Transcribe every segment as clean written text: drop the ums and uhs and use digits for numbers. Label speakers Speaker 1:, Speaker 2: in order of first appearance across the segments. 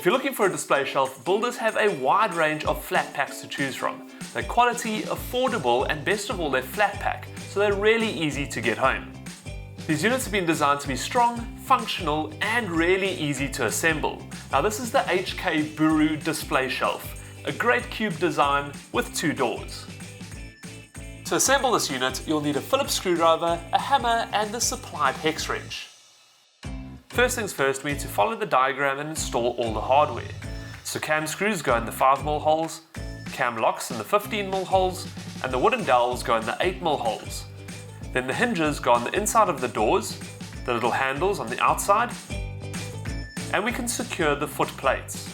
Speaker 1: If you're looking for a display shelf, builders have a wide range of flat packs to choose from. They're quality, affordable, and best of all, they're flat pack, so they're really easy to get home. These units have been designed to be strong, functional, and really easy to assemble. Now this is the HK Buru display shelf, a great cube design with 2 doors. To assemble this unit, you'll need a Phillips screwdriver, a hammer, and the supplied hex wrench. First things first, we need to follow the diagram and install all the hardware. So cam screws go in the 5mm holes, cam locks in the 15mm holes, and the wooden dowels go in the 8mm holes. Then the hinges go on the inside of the doors, the little handles on the outside, and we can secure the foot plates,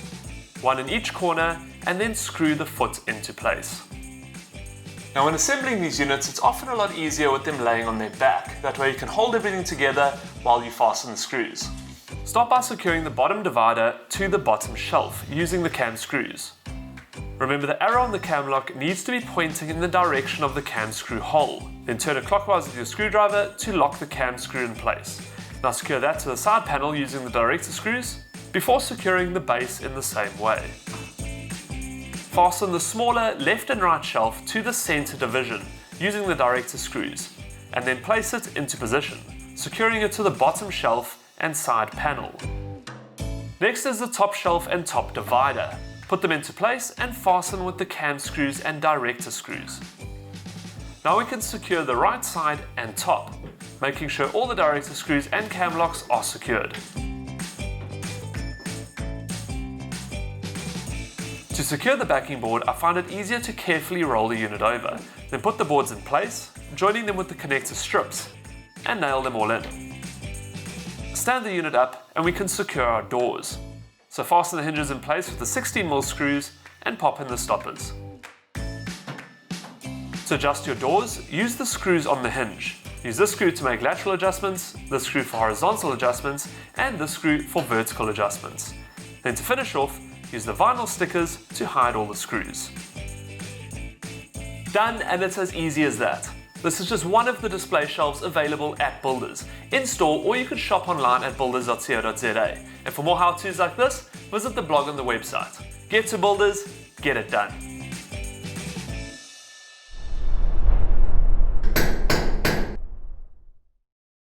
Speaker 1: one in each corner, and then screw the foot into place. Now when assembling these units, it's often a lot easier with them laying on their back. That way you can hold everything together while you fasten the screws. Start by securing the bottom divider to the bottom shelf using the cam screws. Remember, the arrow on the cam lock needs to be pointing in the direction of the cam screw hole. Then turn it clockwise with your screwdriver to lock the cam screw in place. Now secure that to the side panel using the director screws before securing the base in the same way. Fasten the smaller left and right shelf to the center division using the director screws, and then place it into position, securing it to the bottom shelf and side panel. Next is the top shelf and top divider. Put them into place and fasten with the cam screws and director screws. Now we can secure the right side and top, making sure all the director screws and cam locks are secured. To secure the backing board, I find it easier to carefully roll the unit over, then put the boards in place, joining them with the connector strips, and nail them all in. Stand the unit up and we can secure our doors. So fasten the hinges in place with the 16mm screws and pop in the stoppers. To adjust your doors, use the screws on the hinge. Use this screw to make lateral adjustments, this screw for horizontal adjustments, and this screw for vertical adjustments. Then to finish off, use the vinyl stickers to hide all the screws. Done, and it's as easy as that. This is just one of the display shelves available at Builders, in store, or you can shop online at builders.co.za. And for more how-tos like this, visit the blog on the website. Get to Builders, get it done.